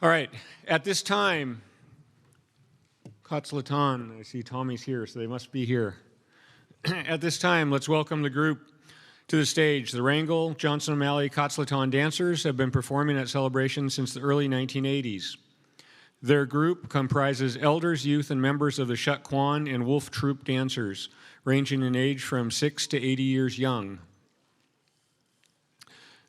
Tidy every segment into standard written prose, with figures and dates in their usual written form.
All right, at this time, Kaatslitaan, I see Tommy's here, so they must be here. At this time, let's welcome the group to the stage. The Wrangell, Johnson O'Malley, Kaatslitaan dancers have been performing at Celebration since the early 1980s. Their group comprises elders, youth, and members of the Shut Kwan and Wolf Troop dancers, ranging in age from 6 to 80 years young.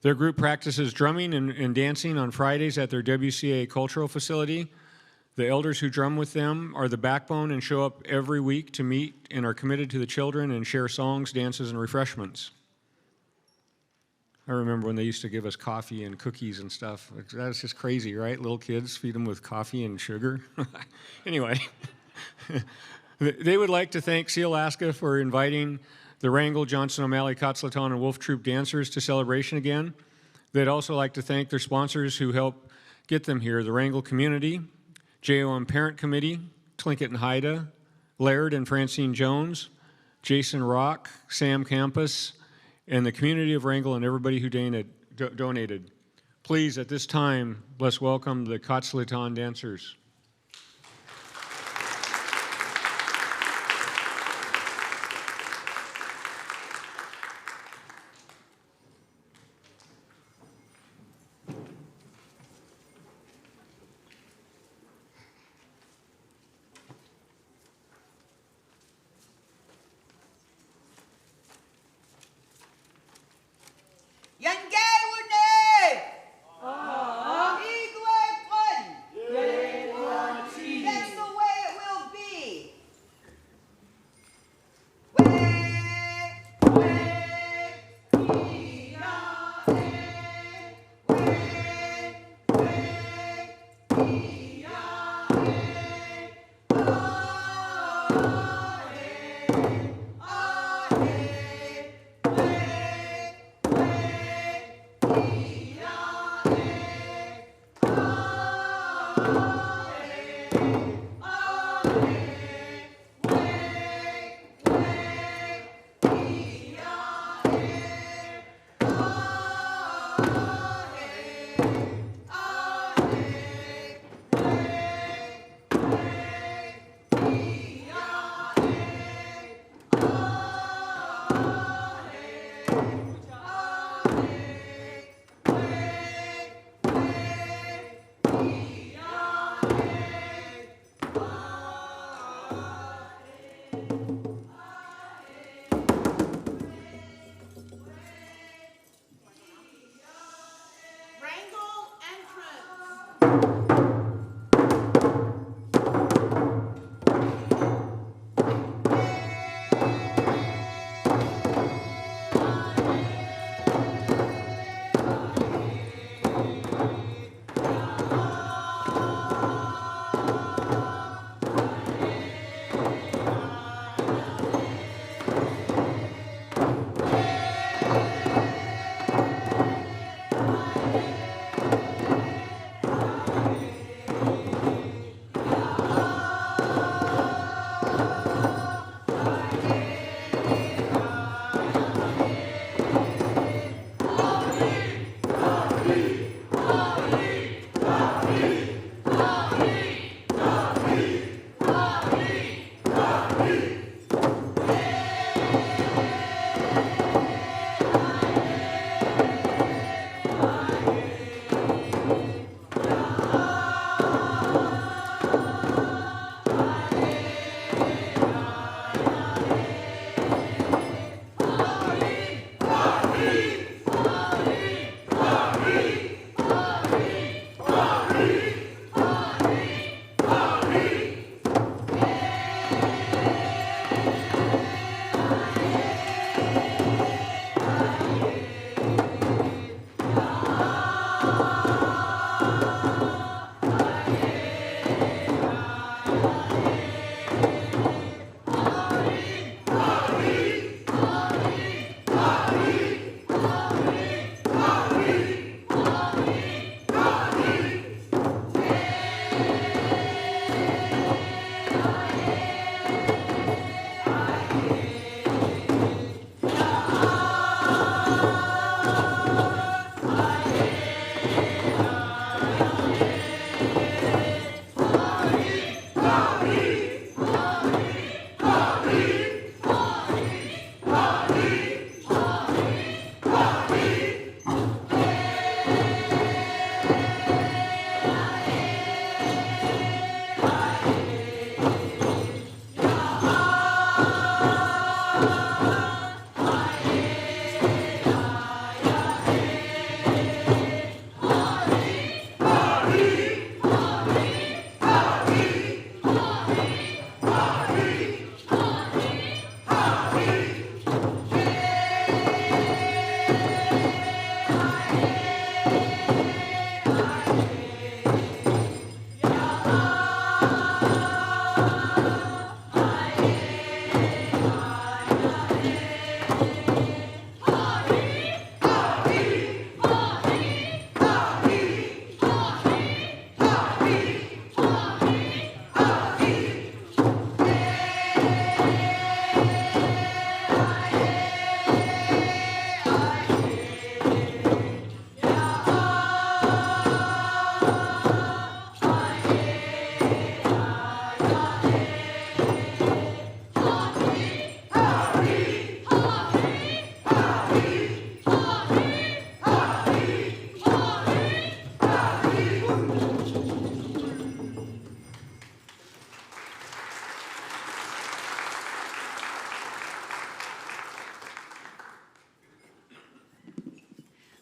Their group practices drumming and dancing on Fridays at their WCA cultural facility. The elders who drum with them are the backbone and show up every week to meet and are committed to the children and share songs, dances, and refreshments. I remember when they used to give us coffee and cookies and stuff. That's just crazy, right? Little kids, feed them with coffee and sugar. Anyway, they would like to thank Sealaska for inviting the Wrangell, Johnson O'Malley, Kaatslitaan, and Wolf Troop dancers to Celebration again. They'd also like to thank their sponsors who helped get them here, the Wrangell Community, JOM Parent Committee, Tlingit and Haida, Laird and Francine Jones, Jason Rock, Sam Campus, and the community of Wrangell and everybody who donated. Please, at this time, let's welcome the Kaatslitaan dancers.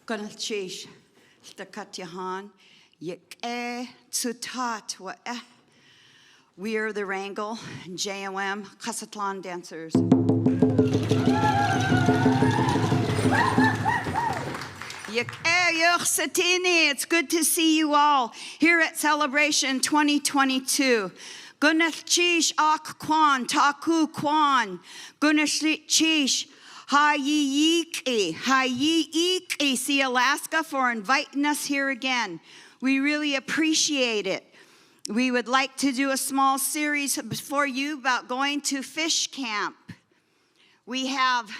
Gonalchish, the Katyahan, Yik Tsutat, what we are the Wrangell, JOM, Kaatslitaan dancers. It's good to see you all here at Celebration 2022. Gunnachish ak kwan, taku kwan, Gunnachish, Hayiki, Sealaska, for inviting us here again. We really appreciate it. We would like to do a small series for you about going to fish camp. We have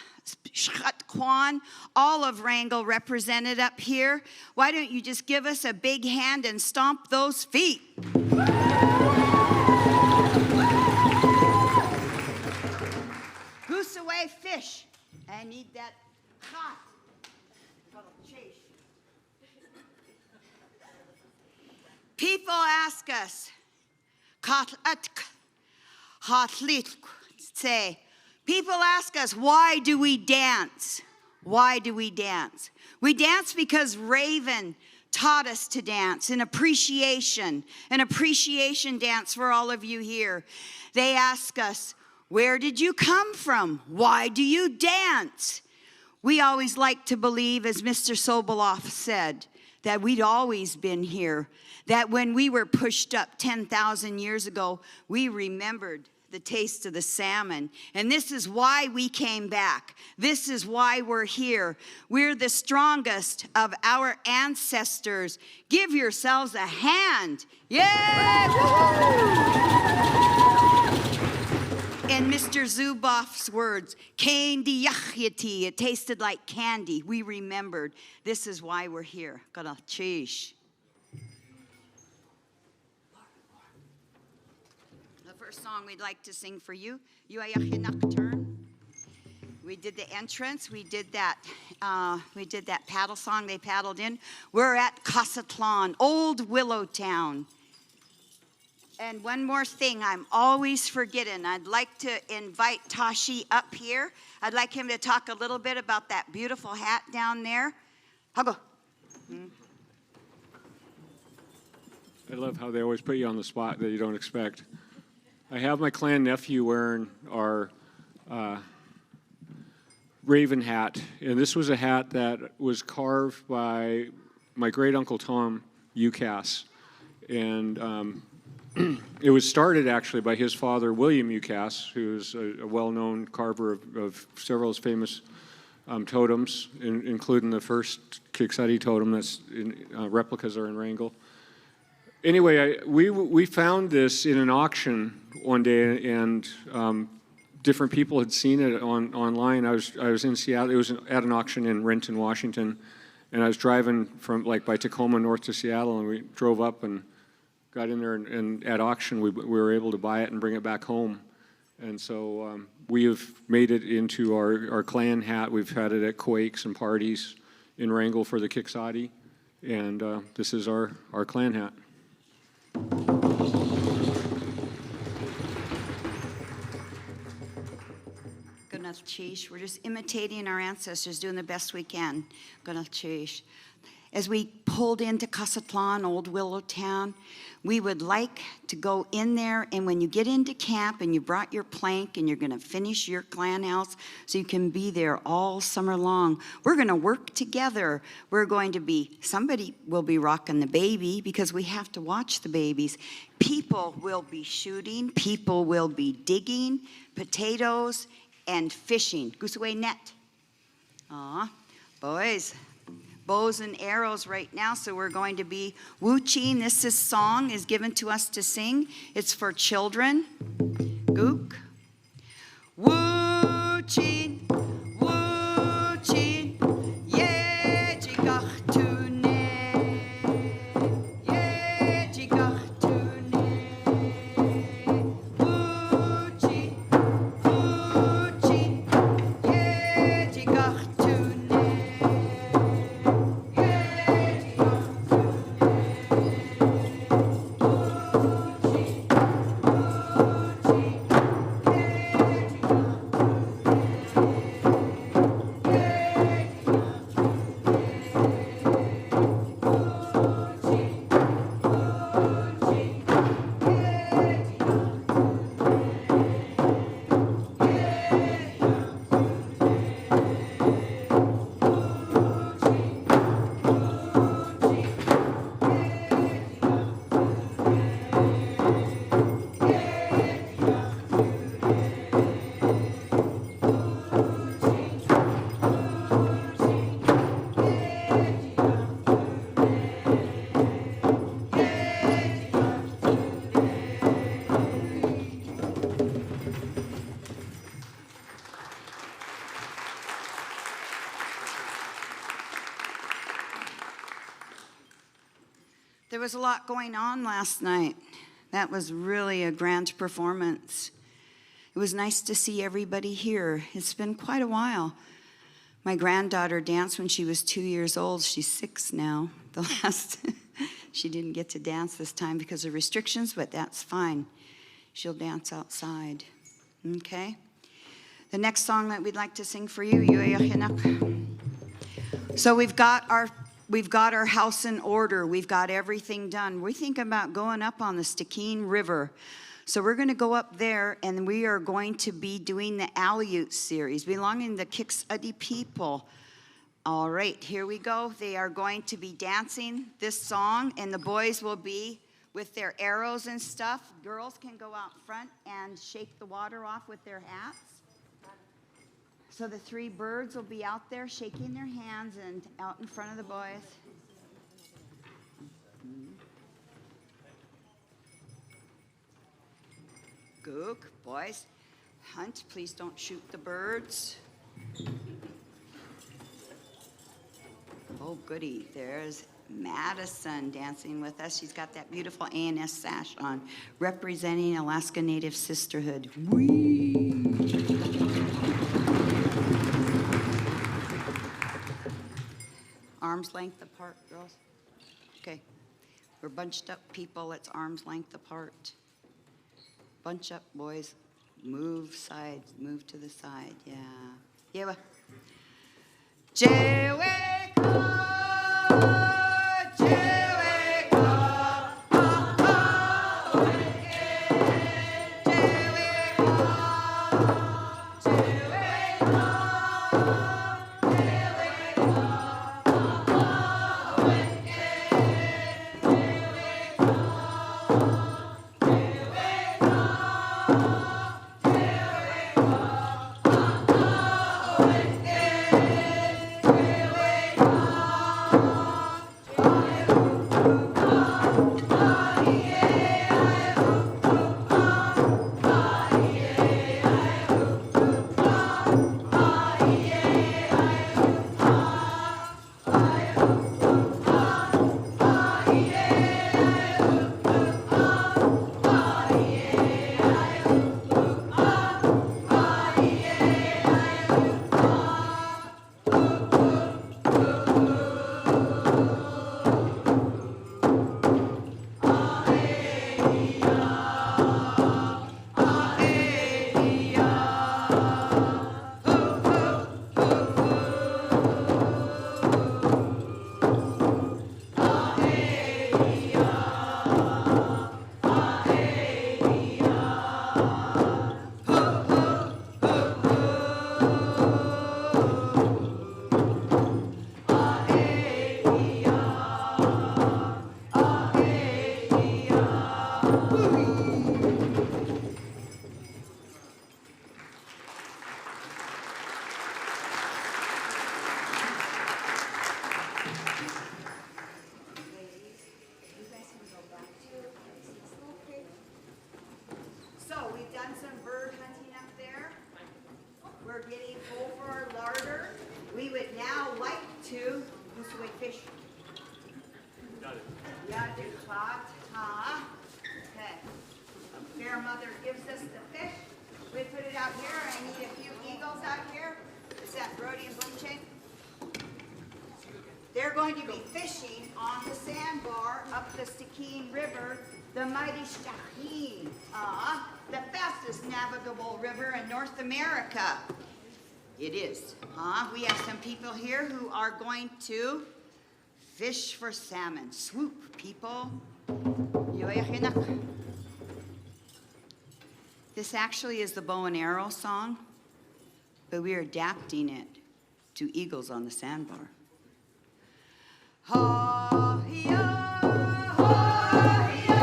Kwan, all of Wrangell represented up here. Why don't you just give us a big hand and stomp those feet? Goose away fish. I need that hot. People ask us, say, people ask us, why do we dance? Why do we dance? We dance because Raven taught us to dance, an appreciation dance for all of you here. They ask us, where did you come from? Why do you dance? We always like to believe, as Mr. Sobeloff said, that we'd always been here, that when we were pushed up 10,000 years ago, we remembered the taste of the salmon. And this is why we came back. This is why we're here. We're the strongest of our ancestors. Give yourselves a hand. Yay! In Mr. Zuboff's words, candy yachyati, it tasted like candy. We remembered. This is why we're here. Gonalchish. The first song we'd like to sing for you, Yuayachya Nocturne. We did the entrance. We did that paddle song they paddled in. We're at Kaatslitaan, Old Willow Town. And one more thing I'm always forgetting. I'd like to invite Tashi up here. I'd like him to talk a little bit about that beautiful hat down there. Hago. I love how they always put you on the spot that you don't expect. I have my clan nephew wearing our Raven hat. And this was a hat that was carved by my great-uncle Tom UCAS. And it was started actually by his father, William UCAS, who's a well-known carver of several famous totems, including the first Kaatslitaan totem that's replicas are in Wrangell. Anyway, we found this in an auction one day, and different people had seen it online. I was in Seattle. It was at an auction in Renton, Washington, and I was driving from by Tacoma north to Seattle, and we drove up and got in there, and at auction we were able to buy it and bring it back home. And so we have made it into our clan hat. We've had it at quakes and parties in Wrangell for the Kaatslitaan, and this is our clan hat. Gonalchish. We're just imitating our ancestors, doing the best we can. Gonalchish. As we pulled into Kaatslitaan, Old Willow Town, we would like to go in there, and when you get into camp and you brought your plank and you're going to finish your clan house so you can be there all summer long, we're going to work together. We're going to somebody will be rocking the baby because we have to watch the babies. People will be shooting. People will be digging potatoes and fishing. Goose away net. Aw, boys. Bows and arrows right now, so we're going to be wooching. This song is given to us to sing. It's for children. Gook. Wooching, wooching, yeah, jigach tune, yeah, jigach tune. Wooching, wooching, yeah, jigach tune. There was a lot going on last night. That was really a grand performance. It was nice to see everybody here. It's been quite a while. My granddaughter danced when she was 2 years old. She's 6 now. She didn't get to dance this time because of restrictions, but that's fine. She'll dance outside. Okay? The next song that we'd like to sing for you, so we've got our house in order. We've got everything done. We're thinking about going up on the Stikine River. So we're going to go up there, and we are going to be doing the Aleut series, belonging to the Kaatslitaan people. All right, here we go. They are going to be dancing this song, and the boys will be with their arrows and stuff. Girls can go out front and shake the water off with their hats. So the 3 birds will be out there shaking their hands and out in front of the boys. Gook, boys. Hunt, please don't shoot the birds. Oh, goody. There's Madison dancing with us. She's got that beautiful A&S sash on, representing Alaska Native Sisterhood. Whee! Arms length apart, girls. Okay. We're bunched up people. Let's arms length apart. Bunch up, boys. Move sides. Move to the side. Yeah. Yeah. They're going to be fishing on the sandbar up the Stikine River, the mighty Stikine, the fastest navigable river in North America. It is. We have some people here who are going to fish for salmon. Swoop, people. This actually is the bow and arrow song, but we are adapting it to eagles on the sandbar. Ha-ya, ha-ya,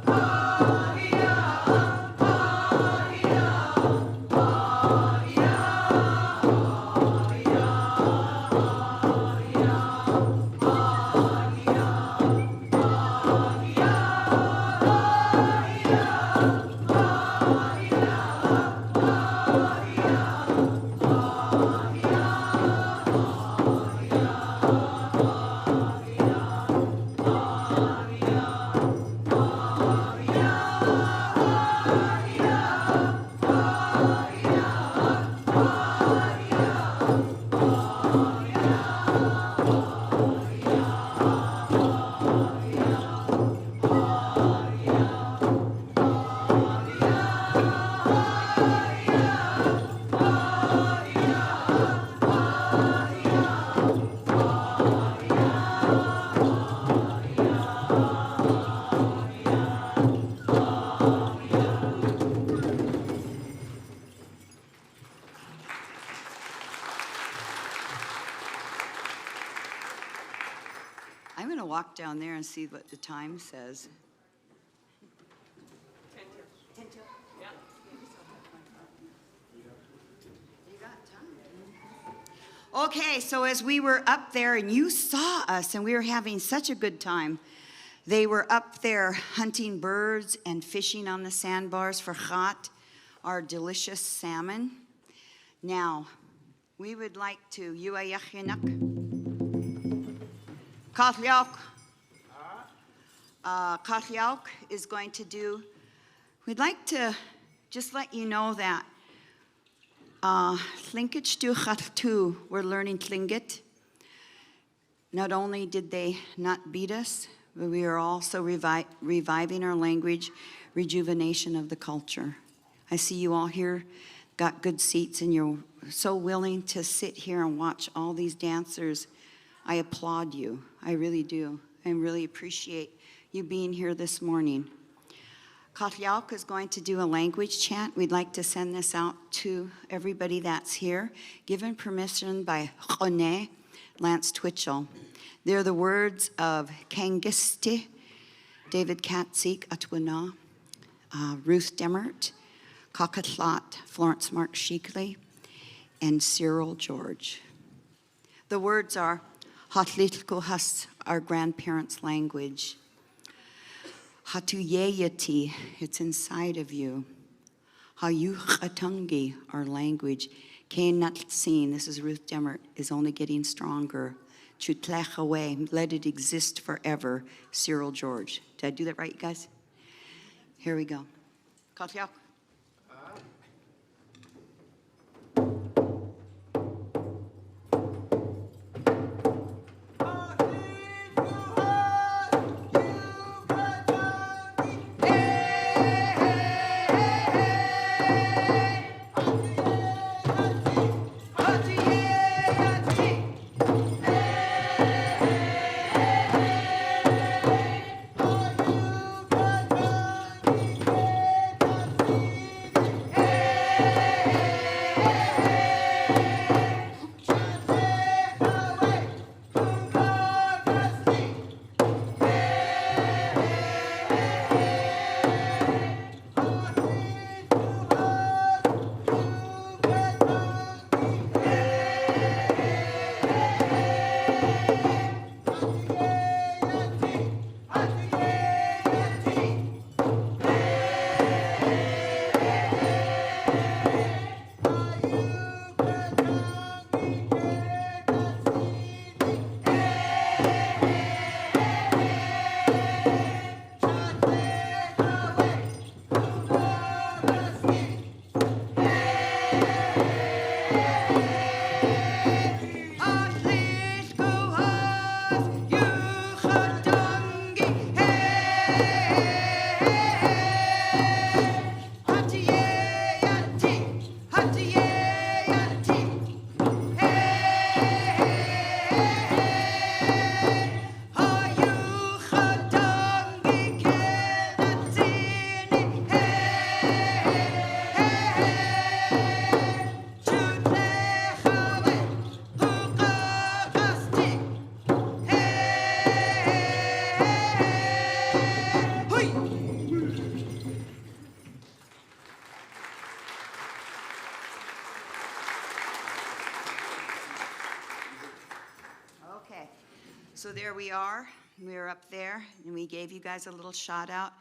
ha-ya, ha-ya, ha-ya. I'm going to walk down there and see what the time says. 10 till? Yeah. You got time. Okay, so as we were up there and you saw us and we were having such a good time, they were up there hunting birds and fishing on the sandbars for chat, our delicious salmon. Now, we would like to, Kaatslitaan is going to do, we'd like to just let you know that Tlingit we're learning Tlingit. Not only did they not beat us, but we are also reviving our language, rejuvenation of the culture. I see you all here got good seats and you're so willing to sit here and watch all these dancers. I applaud you. I really do. I really appreciate you being here this morning. Kaatslitaan is going to do a language chant. We'd like to send this out to everybody that's here, given permission by René Lance Twitchell. They're the words of Kangiste, David Katzik Atwana, Ruth Demert, Kaatslitaan, Florence Mark Sheekley, and Cyril George. The words are Hatlitkuhas, our grandparents' language. Hatuyeyati, it's inside of you. Hayuchatungi, our language. Kain Natsin, this is Ruth Demert, is only getting stronger. Chutlech away, let it exist forever. Cyril George. Did I do that right, you guys? Here we go. Kaatslitaan. So there we are. We're up there, and we gave you guys a little shout out.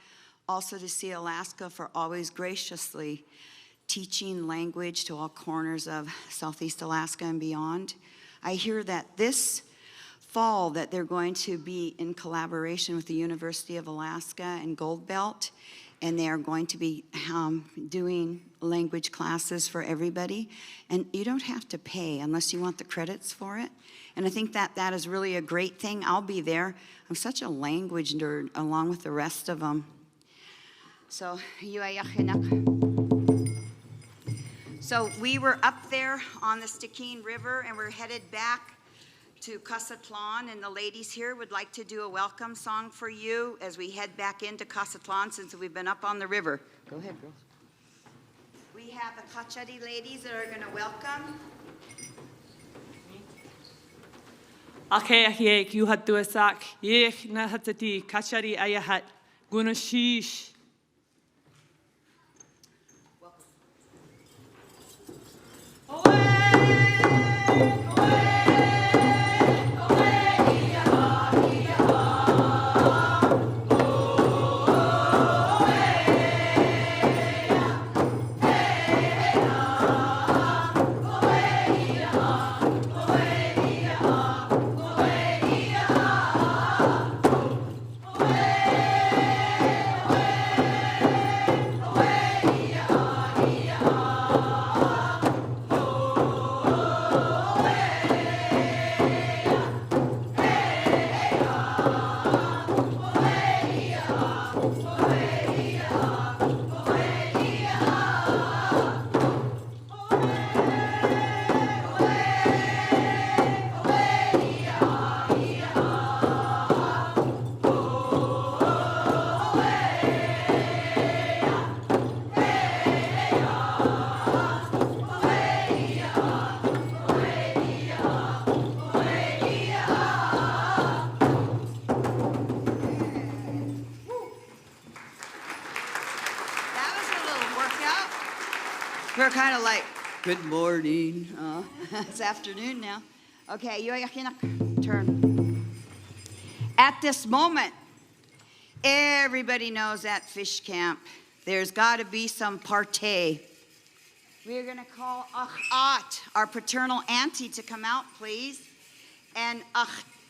Also to Sealaska for always graciously teaching language to all corners of Southeast Alaska and beyond. I hear that this fall that they're going to be in collaboration with the University of Alaska and Gold Belt, and they are going to be doing language classes for everybody. And you don't have to pay unless you want the credits for it. And I think that that is really a great thing. I'll be there. I'm such a language nerd along with the rest of them. So we were up there on the Stikine River, and we're headed back to Kaatslitaan, and the ladies here would like to do a welcome song for you as we head back into Kaatslitaan since we've been up on the river. Go ahead, girls. We have the Kachari ladies that are going to welcome. Ake ahiek yuhat duasak, yech nahatati, kachari ayahat, gunashish. We're kind of like, good morning. It's afternoon now. Okay, turn. At this moment, everybody knows at fish camp, there's got to be some partay. We're going to call Achat, our paternal auntie, to come out, please. And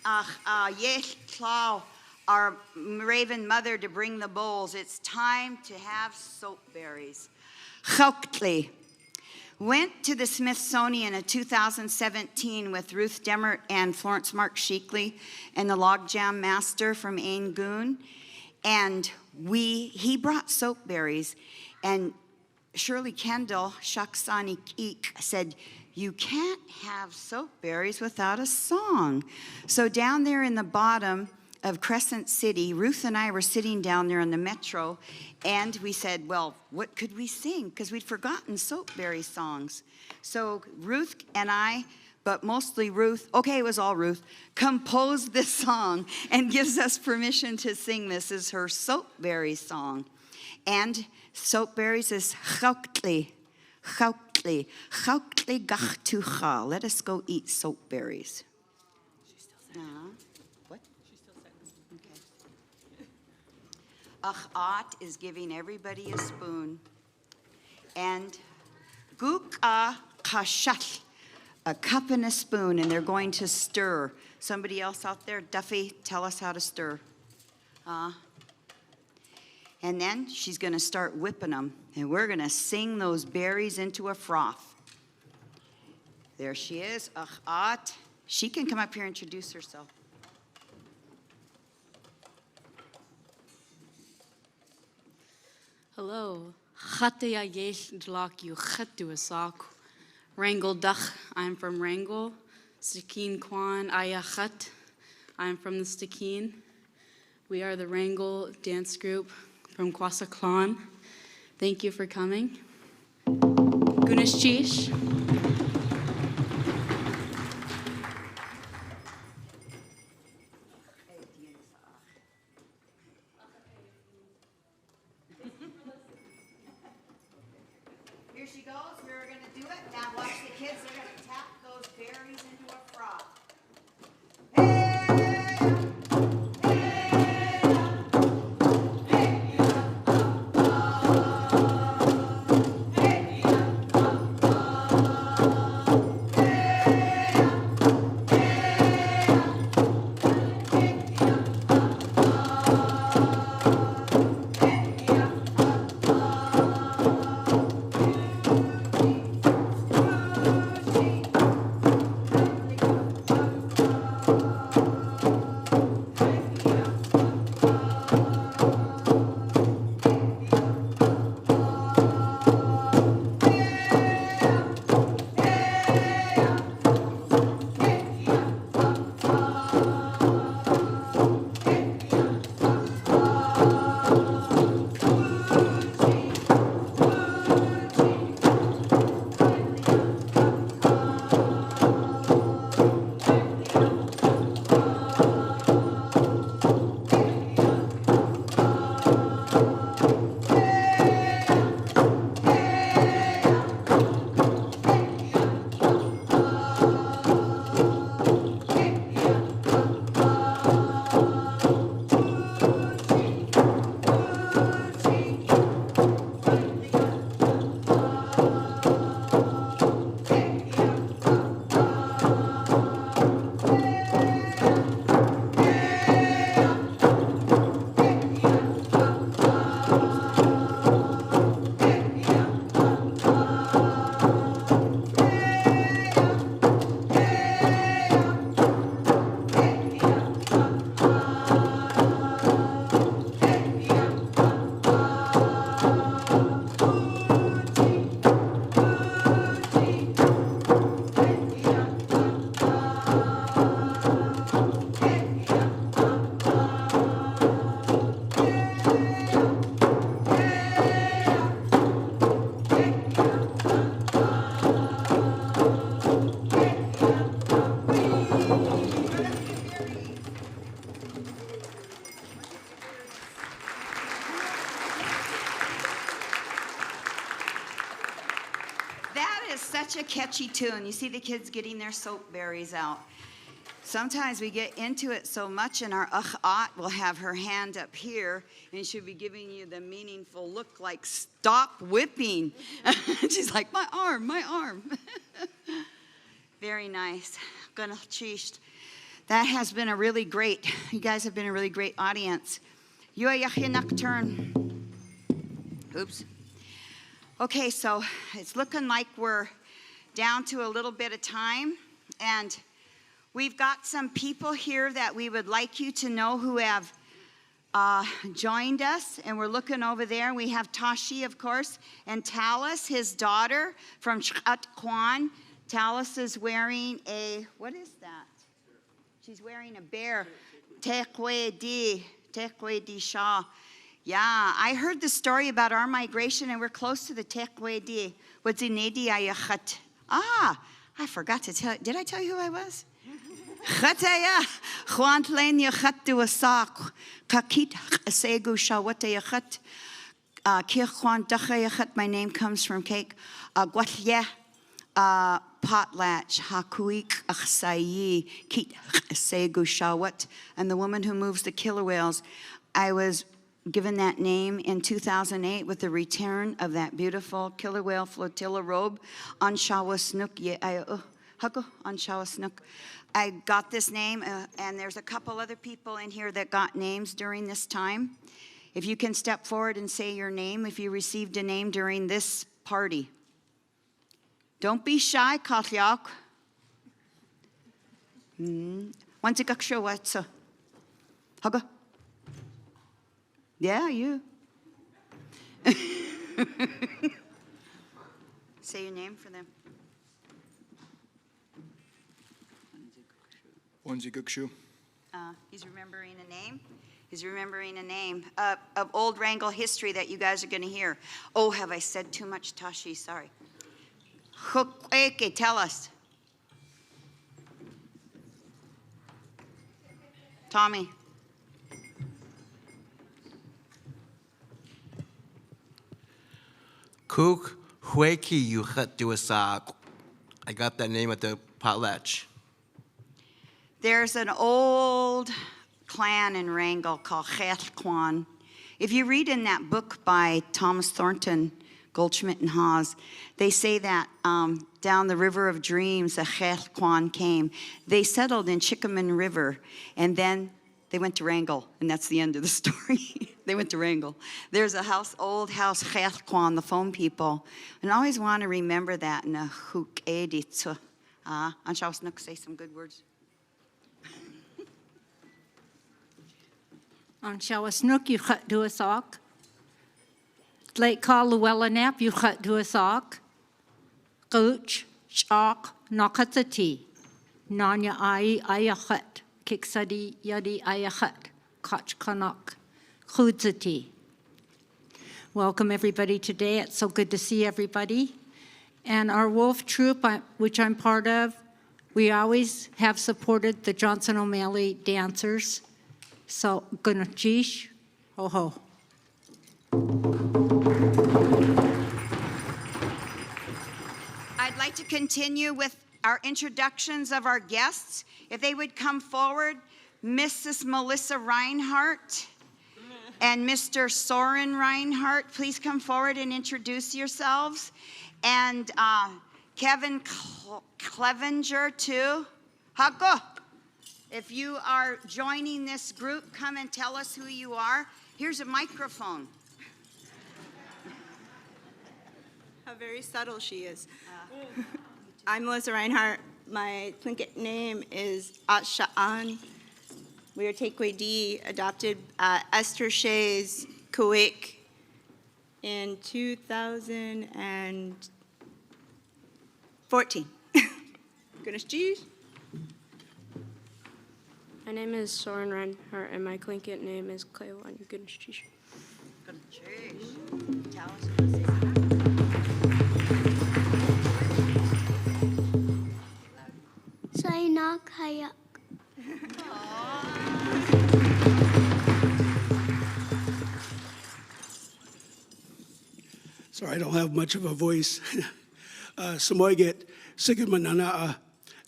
Yechlau, our raven mother, to bring the bowls. It's time to have soapberries. Kaatslitaan went to the Smithsonian in 2017 with Ruth Demmert and Florence Mark Sheekley and the logjam master from Aingoon. And he brought soapberries. And Shirley Kendall, Shaksani Keek, said, you can't have soapberries without a song. So down there in the bottom of Crescent City, Ruth and I were sitting down there in the metro, and we said, well, what could we sing? Because we'd forgotten soapberry songs. So Ruth and I, but mostly Ruth, okay, it was all Ruth, composed this song and gives us permission to sing. This is her soapberry song. And soapberries is Kaatslitaan, Kaatslitaan, Kaatslitaan gachtucha. Let us go eat soapberries. Achat is giving everybody a spoon. And Guka kashat, a cup and a spoon, and they're going to stir. Somebody else out there, Duffy, tell us how to stir. And then she's going to start whipping them, and we're going to sing those berries into a froth. There she is, Achat. She can come up here and introduce herself. Hello. Chatea yesh dlak you chatu asak. Wrangell dach. I'm from Wrangell. Stikeen Kwan Ayachat. I'm from the Stikeen. We are the Wrangell dance group from Kaatslitaan. Thank you for coming. Gunashish. Here she goes. We're going to do it. Now watch the kids. They're going to tap those berries into a froth. a catchy tune. You see the kids getting their soapberries out. Sometimes we get into it so much, and our aunt will have her hand up here, and she'll be giving you the meaningful look like, stop whipping. She's like, my arm, my arm. Very nice. Gonna cheese. That has been a really great, you guys have been a really great audience. Nocturne. Oops. Okay, so it's looking like we're down to a little bit of time, and we've got some people here that we would like you to know who have joined us, and we're looking over there. We have Tashi, of course, and Talis, his daughter from Kaatslitaan. Talis is wearing a, what is that? She's wearing a bear. Tekwe di Shah. Yeah, I heard the story about our migration, and we're close to the Tekwe di. What's in Nedi Ayachat? Ah, I forgot to tell. Did I tell you who I was? Chataya, Juan Tlenya Chatu Asak, Kakit Segu Shawataya Chat, Kirkwan Dachayachat. My name comes from cake. Guatye. Potlatch, Hakuik Achsayi, Kit Segu Shawat, and the woman who moves the killer whales. I was given that name in 2008 with the return of that beautiful killer whale flotilla robe on Shawasnook. On Shawasnook. I got this name, and there's a couple other people in here that got names during this time. If you can step forward and say your name if you received a name during this party. Don't be shy, Kaatslitaan. Once a show what's a Hugga? Yeah, you. Say your name for them. Onesie Gukshu. He's remembering a name. He's remembering a name of old Wrangell history that you guys are going to hear. Oh, have I said too much, Tashi? Sorry. Hukweke, tell us. Tommy. Cook Hueki Yuchat Duasak. I got that name at the potlatch. There's an old clan in Wrangell called Kaatslitaan. If you read in that book by Thomas Thornton, Goldschmidt and Hawes, they say that down the River of Dreams, the Kaatslitaan came. They settled in Chickaman River, and then they went to Wrangell, and that's the end of the story. They went to Wrangell. There's a house, old house, Kaatslitaan, the phone people, and I always want to remember that in a hook edit. Anshausnuk, say some good words. Anshausnuk, you cut do a sock. Lake call Llewellyn nap, you cut do a sock. Gooch, chalk, knockatati. Nanya ayachat. Kiksadi yadi ayachat. Koch kanok. Khudzati. Welcome everybody today. It's so good to see everybody. And our wolf troop, which I'm part of, we always have supported the Johnson O'Malley dancers. So, gonna jish, ho ho. I'd like to continue with our introductions of our guests. If they would come forward, Mrs. Melissa Reinhardt and Mr. Soren Reinhardt, please come forward and introduce yourselves. And Kevin Clevenger, too. Hako, if you are joining this group, come and tell us who you are. Here's a microphone. How very subtle she is. I'm Melissa Reinhardt. My Tlingit name is Atsha'an. We are Tekwe D, adopted Esther Shea's Kuwik in 2014. Goodness, geez. My name is Soren Reinhardt, and my Tlingit name is Clewan Gunchish. Tell us. Saina kayak. Sorry, I don't have much of a voice. Samoyget, Sigamanana,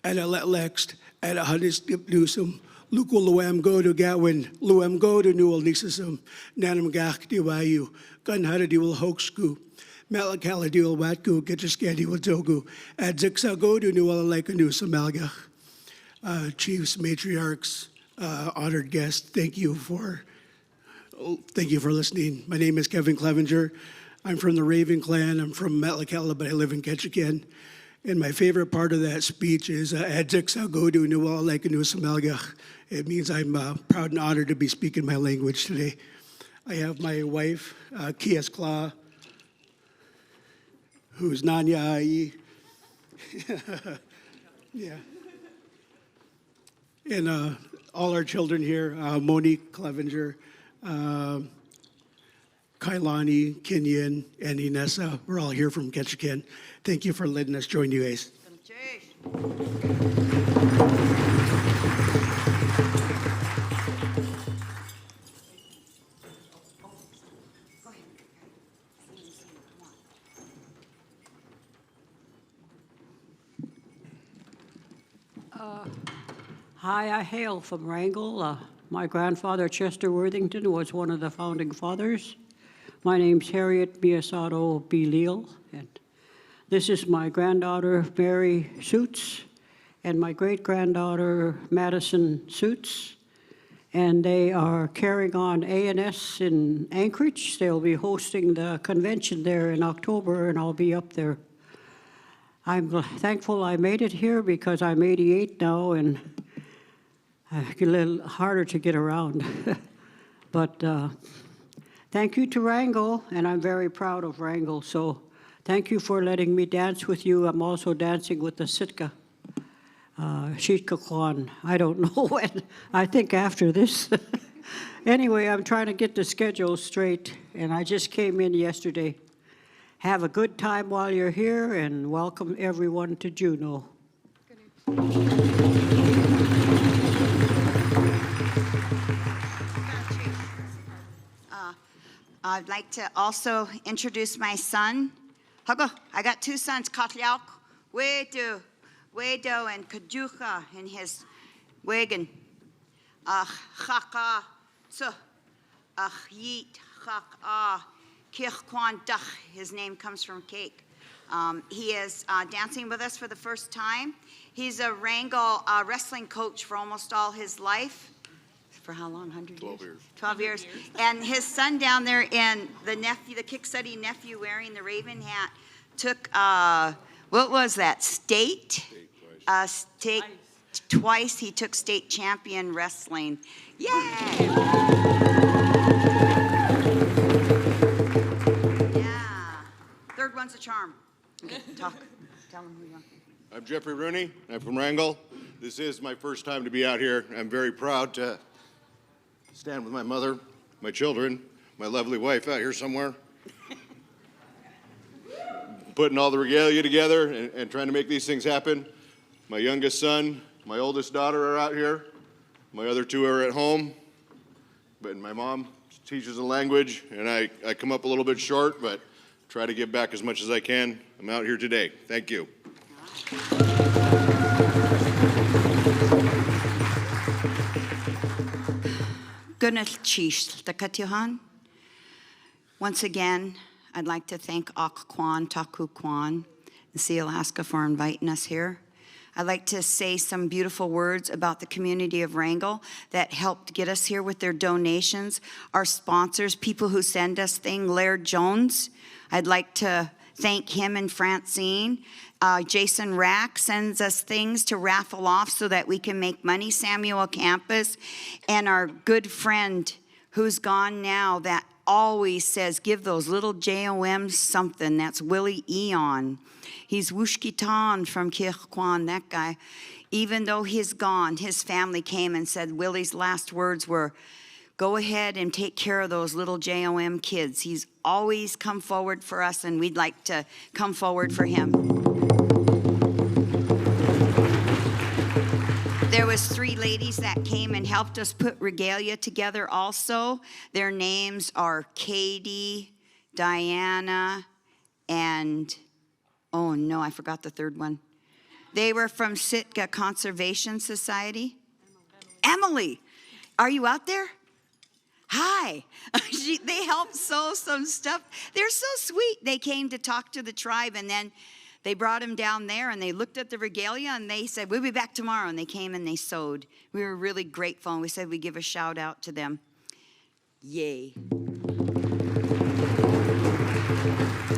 at a Letlext, at a Hadis Dipnusum, Luko Luam go to Gawin, Luam go to Newell Nisisum, Nanam Gach Diwayu, Gunhada Diwal Hoaxku, Malakala Diwal Watku, Getchaskandi Watogu, at Zixa go to Newell Lakanu Samalgach. Chiefs, matriarchs, honored guests, thank you for listening. My name is Kevin Clevenger. I'm from the Raven clan. I'm from Metlakatla, but I live in Ketchikan. And my favorite part of that speech is Adzik Sagodu Nuwa Lekanu Samalgach. It means I'm proud and honored to be speaking my language today. I have my wife, Kias Kla, who's Nanya Ai. Yeah. And all our children here, Monique Clevenger, Kailani, Kenyan, and Inessa. We're all here from Ketchikan. Thank you for letting us join you guys. Hi, I hail from Wrangell. My grandfather, Chester Worthington, was one of the founding fathers. My name's Harriet Miyasato B. Leal, and this is my granddaughter, Mary Suits, and my great-granddaughter, Madison Suits, and they are carrying on A&S in Anchorage. They'll be hosting the convention there in October, and I'll be up there. I'm thankful I made it here because I'm 88 now, and it's a little harder to get around. But thank you to Wrangell, and I'm very proud of Wrangell. So thank you for letting me dance with you. I'm also dancing with the Sitka, Shitka Kwan. I don't know when. I think after this. Anyway, I'm trying to get the schedule straight, and I just came in yesterday. Have a good time while you're here, and welcome everyone to Juneau. I'd like to also introduce my son. Hago, I got two sons, Kaatslitaan, Wedo, and Kajuka in his wagon. Chaka, so, Yeet, Chaka, Kirkwan Dach, his name comes from cake. He is dancing with us for the first time. He's a Wrangell wrestling coach for almost all his life. For how long? 100 years? 12 years. And his son down there, and the Kicksuddy nephew wearing the Raven hat, took, what was that, state twice. He took state champion wrestling. Yay! Yeah. Third one's a charm. Okay, talk. Tell him who you are. I'm Jeffrey Rooney. I'm from Wrangell. This is my first time to be out here. I'm very proud to stand with my mother, my children, my lovely wife out here somewhere. Putting all the regalia together and trying to make these things happen. My youngest son, my oldest daughter are out here. My other two are at home. But my mom teaches the language, and I come up a little bit short, but try to give back as much as I can. I'm out here today. Thank you. Once again, I'd like to thank Ak Kwan, Taku Kwan, and Sealaska for inviting us here. I'd like to say some beautiful words about the community of Wrangell that helped get us here with their donations. Our sponsors, people who send us things, Laird Jones. I'd like to thank him and Francine. Jason Rack sends us things to raffle off so that we can make money. Samuel Campus, and our good friend who's gone now that always says, give those little JOMs something. That's Willie Eon. He's Wushkitan from Kirkwan, that guy. Even though he's gone, his family came and said Willie's last words were, go ahead and take care of those little JOM kids. He's always come forward for us, and we'd like to come forward for him. There was 3 ladies that came and helped us put regalia together also. Their names are Katie, Diana, and Oh, no, I forgot the third one. They were from Sitka Conservation Society. Emily, are you out there? Hi. They helped sew some stuff. They're so sweet. They came to talk to the tribe, and then they brought them down there, and they looked at the regalia, and they said, we'll be back tomorrow. And they came and they sewed. We were really grateful, and we said we'd give a shout out to them. Yay.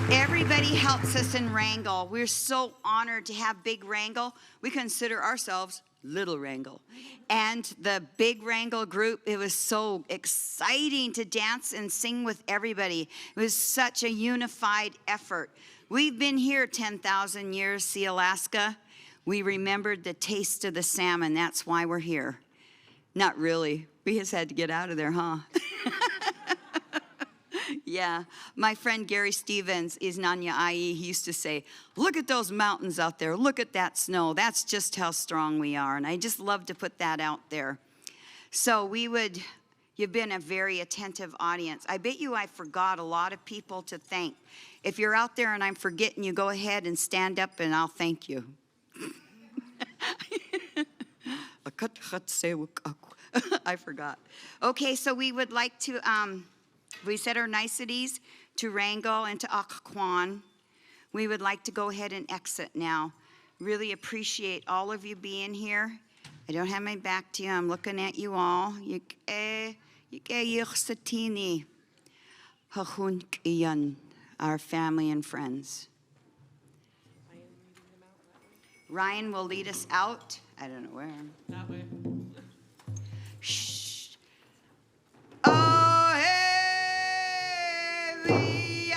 Everybody helps us in Wrangell. We're so honored to have Big Wrangell. We consider ourselves Little Wrangell. And the Big Wrangell group, it was so exciting to dance and sing with everybody. It was such a unified effort. We've been here 10,000 years, Sealaska. We remembered the taste of the salmon. That's why we're here. Not really. We just had to get out of there, huh? Yeah, my friend Gary Stevens is Nanya Ai. He used to say, look at those mountains out there. Look at that snow. That's just how strong we are. And I just love to put that out there. So you've been a very attentive audience. I bet you I forgot a lot of people to thank. If you're out there and I'm forgetting you, go ahead and stand up and I'll thank you. I forgot. Okay, so we would like to... we said our niceties to Wrangell and to Occoquan. We would like to go ahead and exit now. Really appreciate all of you being here. I don't have my back to you. I'm looking at you all. Our family and friends. Ryan will lead us out. I don't know where. That way. Shh. Oh, hey. Hallelujah.